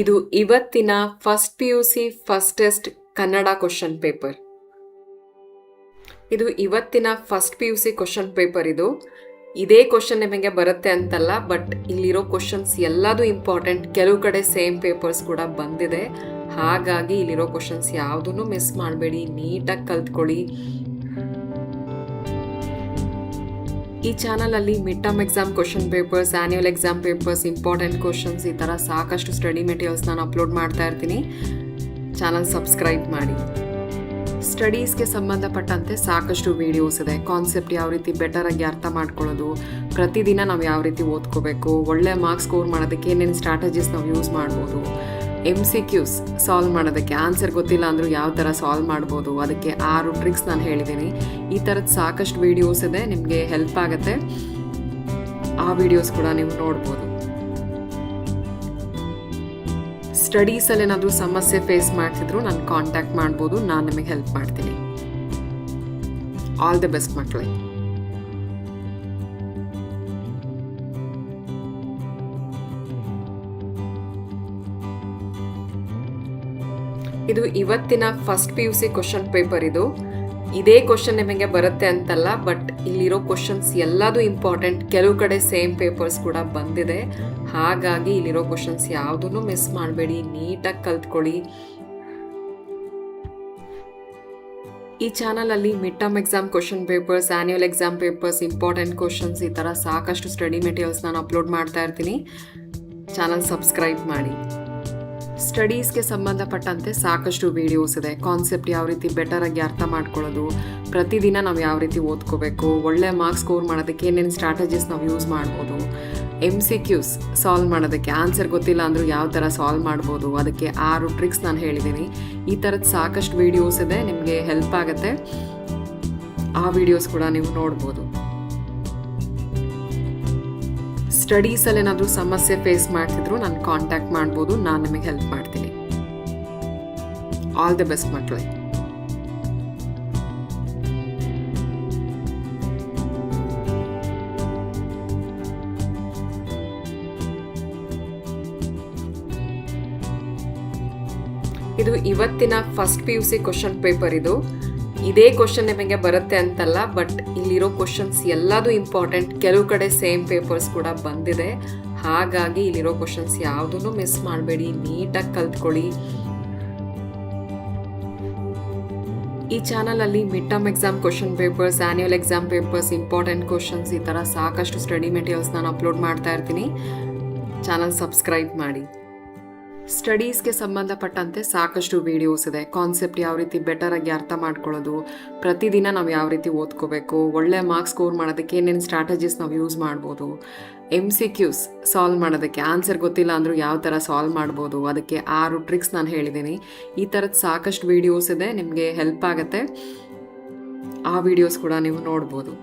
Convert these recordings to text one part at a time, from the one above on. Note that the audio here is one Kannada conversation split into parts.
ಇದು ಇವತ್ತಿನ first PUC first test Kannada question paper. ಇದು ಇವತ್ತಿನ ಫಸ್ಟ್ PUC ಕ್ವಶನ್ ಪೇಪರ್. ಇದೇ ಕ್ವಶನ್ ನಿಮಗೆ ಬರುತ್ತೆ ಅಂತಲ್ಲ, ಬಟ್ ಇಲ್ಲಿರೋ ಕ್ವಶನ್ಸ್ ಎಲ್ಲದೂ ಇಂಪಾರ್ಟೆಂಟ್. ಕೆಲವು ಕಡೆ ಸೇಮ್ ಪೇಪರ್ಸ್ ಕೂಡ ಬಂದಿದೆ. ಹಾಗಾಗಿ ಇಲ್ಲಿರೋ ಕ್ವಶನ್ಸ್ ಯಾವುದನ್ನು ಮಿಸ್ ಮಾಡಬೇಡಿ, ನೀಟಾಗಿ ಕಲ್ತ್ಕೊಳ್ಳಿ. ಈ ಚಾನಲಲ್ಲಿ mid term exam question papers, annual exam papers, important questions, ಈ ಥರ ಸಾಕಷ್ಟು ಸ್ಟಡಿ ಮೆಟೀರಿಯಲ್ಸ್ ನಾನು ಅಪ್ಲೋಡ್ ಮಾಡ್ತಾ ಇರ್ತೀನಿ. ಚಾನಲ್ ಸಬ್ಸ್ಕ್ರೈಬ್ ಮಾಡಿ. ಸ್ಟಡೀಸ್ಗೆ ಸಂಬಂಧಪಟ್ಟಂತೆ ಸಾಕಷ್ಟು ವಿಡಿಯೋಸ್ ಇದೆ. ಕಾನ್ಸೆಪ್ಟ್ ಯಾವ ರೀತಿ ಬೆಟರಾಗಿ ಅರ್ಥ ಮಾಡ್ಕೊಳ್ಳೋದು, ಪ್ರತಿದಿನ ನಾವು ಯಾವ ರೀತಿ ಓದ್ಕೋಬೇಕು, ಒಳ್ಳೆ ಮಾರ್ಕ್ಸ್ ಸ್ಕೋರ್ ಮಾಡೋದಕ್ಕೆ ಏನೇನು ಸ್ಟ್ರಾಟಜೀಸ್ ನಾವು ಯೂಸ್ ಮಾಡ್ಬೋದು, MCQs ಸಾಲ್ವ್ ಮಾಡೋದಕ್ಕೆ, ಆನ್ಸರ್ ಗೊತ್ತಿಲ್ಲ ಅಂದರೂ ಯಾವ ಥರ ಸಾಲ್ವ್ ಮಾಡ್ಬೋದು, ಅದಕ್ಕೆ 6 ಟ್ರಿಕ್ಸ್ ನಾನು ಹೇಳಿದ್ದೀನಿ. ಈ ಥರದ ಸಾಕಷ್ಟು ವೀಡಿಯೋಸ್ ಇದೆ, ನಿಮಗೆ ಹೆಲ್ಪ್ ಆಗುತ್ತೆ. ಆ ವಿಡಿಯೋಸ್ ಕೂಡ ನೀವು ನೋಡ್ಬೋದು. ಸ್ಟಡೀಸಲ್ಲಿ ಏನಾದರೂ ಸಮಸ್ಯೆ ಫೇಸ್ ಮಾಡ್ತಿದ್ರು ನಾನು ಕಾಂಟ್ಯಾಕ್ಟ್ ಮಾಡ್ಬೋದು, ನಾನು ನಿಮಗೆ ಹೆಲ್ಪ್ ಮಾಡ್ತೀನಿ. ಆಲ್ ದಿ ಬೆಸ್ಟ್ ಮಕ್ಕಳೇ. ಇದು ಇವತ್ತಿನ ಫಸ್ಟ್ PUC ಕ್ವಶನ್ ಪೇಪರ್. ಇದೇ ಕ್ವಶನ್ ನಿಮಗೆ ಬರುತ್ತೆ ಅಂತಲ್ಲ, ಬಟ್ ಇಲ್ಲಿರೋ ಕ್ವಶನ್ಸ್ ಎಲ್ಲದೂ ಇಂಪಾರ್ಟೆಂಟ್. ಕೆಲವು ಕಡೆ ಸೇಮ್ ಪೇಪರ್ಸ್ ಕೂಡ ಬಂದಿದೆ. ಹಾಗಾಗಿ ಇಲ್ಲಿರೋ ಕ್ವಶನ್ಸ್ ಯಾವುದನ್ನು ಮಿಸ್ ಮಾಡಬೇಡಿ, ನೀಟಾಗಿ ಕಲ್ತ್ಕೊಳ್ಳಿ. ಈ ಚಾನಲಲ್ಲಿ mid term exam question papers, annual exam papers, important questions, ಈ ಥರ ಸಾಕಷ್ಟು ಸ್ಟಡಿ ಮೆಟೀರಿಯಲ್ಸ್ ನಾನು ಅಪ್ಲೋಡ್ ಮಾಡ್ತಾ ಇರ್ತೀನಿ. ಚಾನಲ್ ಸಬ್ಸ್ಕ್ರೈಬ್ ಮಾಡಿ. ಸ್ಟಡೀಸ್ಗೆ ಸಂಬಂಧಪಟ್ಟಂತೆ ಸಾಕಷ್ಟು ವಿಡಿಯೋಸ್ ಇದೆ. ಕಾನ್ಸೆಪ್ಟ್ ಯಾವ ರೀತಿ ಬೆಟರಾಗಿ ಅರ್ಥ ಮಾಡ್ಕೊಳ್ಳೋದು, ಪ್ರತಿದಿನ ನಾವು ಯಾವ ರೀತಿ ಓದ್ಕೋಬೇಕು, ಒಳ್ಳೆ ಮಾರ್ಕ್ಸ್ ಸ್ಕೋರ್ ಮಾಡೋದಕ್ಕೆ ಏನೇನು ಸ್ಟ್ರಾಟಜೀಸ್ ನಾವು ಯೂಸ್ ಮಾಡ್ಬೋದು, MCQs ಸಾಲ್ವ್ ಮಾಡೋದಕ್ಕೆ, ಆನ್ಸರ್ ಗೊತ್ತಿಲ್ಲ ಅಂದರೂ ಯಾವ ಥರ ಸಾಲ್ವ್ ಮಾಡ್ಬೋದು, ಅದಕ್ಕೆ 6 ಟ್ರಿಕ್ಸ್ ನಾನು ಹೇಳಿದ್ದೀನಿ. ಈ ಥರದ ಸಾಕಷ್ಟು ವಿಡಿಯೋಸ್ ಇದೆ, ನಿಮಗೆ ಹೆಲ್ಪ್ ಆಗುತ್ತೆ. ಆ ವಿಡಿಯೋಸ್ ಕೂಡ ನೀವು ನೋಡ್ಬೋದು. ಸ್ಟಡೀಸಲ್ಲಿ ಏನಾದರೂ ಸಮಸ್ಯೆ ಫೇಸ್ ಮಾಡ್ತಿದ್ರು ನಾನು ಕಾಂಟ್ಯಾಕ್ಟ್ ಮಾಡ್ಬೋದು, ನಾನು ನಿಮಗೆ ಹೆಲ್ಪ್ ಮಾಡ್ತೀನಿ. ಆಲ್ ದಿ ಬೆಸ್ಟ್ ಮಕ್ಕಳೇ. ಇದು ಇವತ್ತಿನ ಫಸ್ಟ್ PUC ಕ್ವಶನ್ ಪೇಪರ್. ಇದೇ ಕ್ವಶನ್ ನಿಮಗೆ ಬರುತ್ತೆ ಅಂತಲ್ಲ, ಬಟ್ ಇಲ್ಲಿರೋ ಕ್ವಶನ್ಸ್ ಎಲ್ಲದೂ ಇಂಪಾರ್ಟೆಂಟ್. ಕೆಲವು ಕಡೆ ಸೇಮ್ ಪೇಪರ್ಸ್ ಕೂಡ ಬಂದಿದೆ. ಹಾಗಾಗಿ ಇಲ್ಲಿರೋ ಕ್ವಶನ್ಸ್ ಯಾವುದನ್ನು ಮಿಸ್ ಮಾಡಬೇಡಿ, ನೀಟಾಗಿ ಕಲ್ತ್ಕೊಳ್ಳಿ. ಈ ಚಾನಲಲ್ಲಿ mid term exam question papers, annual exam papers, important questions, ಈ ಥರ ಸಾಕಷ್ಟು ಸ್ಟಡಿ ಮೆಟೀರಿಯಲ್ಸ್ ನಾನು ಅಪ್ಲೋಡ್ ಮಾಡ್ತಾ ಇರ್ತೀನಿ. ಚಾನಲ್ ಸಬ್ಸ್ಕ್ರೈಬ್ ಮಾಡಿ. ಸ್ಟಡೀಸ್ಗೆ ಸಂಬಂಧಪಟ್ಟಂತೆ ಸಾಕಷ್ಟು ವಿಡಿಯೋಸ್ ಇದೆ. ಕಾನ್ಸೆಪ್ಟ್ ಯಾವ ರೀತಿ ಬೆಟರಾಗಿ ಅರ್ಥ ಮಾಡ್ಕೊಳ್ಳೋದು, ಪ್ರತಿದಿನ ನಾವು ಯಾವ ರೀತಿ ಓದ್ಕೋಬೇಕು, ಒಳ್ಳೆ ಮಾರ್ಕ್ಸ್ ಸ್ಕೋರ್ ಮಾಡೋದಕ್ಕೆ ಏನೇನು ಸ್ಟ್ರಾಟಜೀಸ್ ನಾವು ಯೂಸ್ ಮಾಡ್ಬೋದು, MCQs ಸಾಲ್ವ್ ಮಾಡೋದಕ್ಕೆ, ಆನ್ಸರ್ ಗೊತ್ತಿಲ್ಲ ಅಂದರೂ ಯಾವ ಥರ ಸಾಲ್ವ್ ಮಾಡ್ಬೋದು, ಅದಕ್ಕೆ 6 ಟ್ರಿಕ್ಸ್ ನಾನು ಹೇಳಿದ್ದೀನಿ. ಈ ಥರದ ಸಾಕಷ್ಟು ವಿಡಿಯೋಸ್ ಇದೆ, ನಿಮಗೆ ಹೆಲ್ಪ್ ಆಗುತ್ತೆ. ಆ ವಿಡಿಯೋಸ್ ಕೂಡ ನೀವು ನೋಡ್ಬೋದು.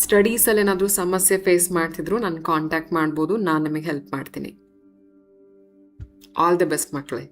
ಸ್ಟಡೀಸಲ್ಲಿ ಏನಾದರೂ ಸಮಸ್ಯೆ ಫೇಸ್ ಮಾಡ್ತಿದ್ರು ನಾನು ಕಾಂಟ್ಯಾಕ್ಟ್ ಮಾಡ್ಬೋದು, ನಾನು ನಿಮಗೆ ಹೆಲ್ಪ್ ಮಾಡ್ತೀನಿ. ಆಲ್ ದಿ ಬೆಸ್ಟ್ ಮಕ್ಕಳೇ.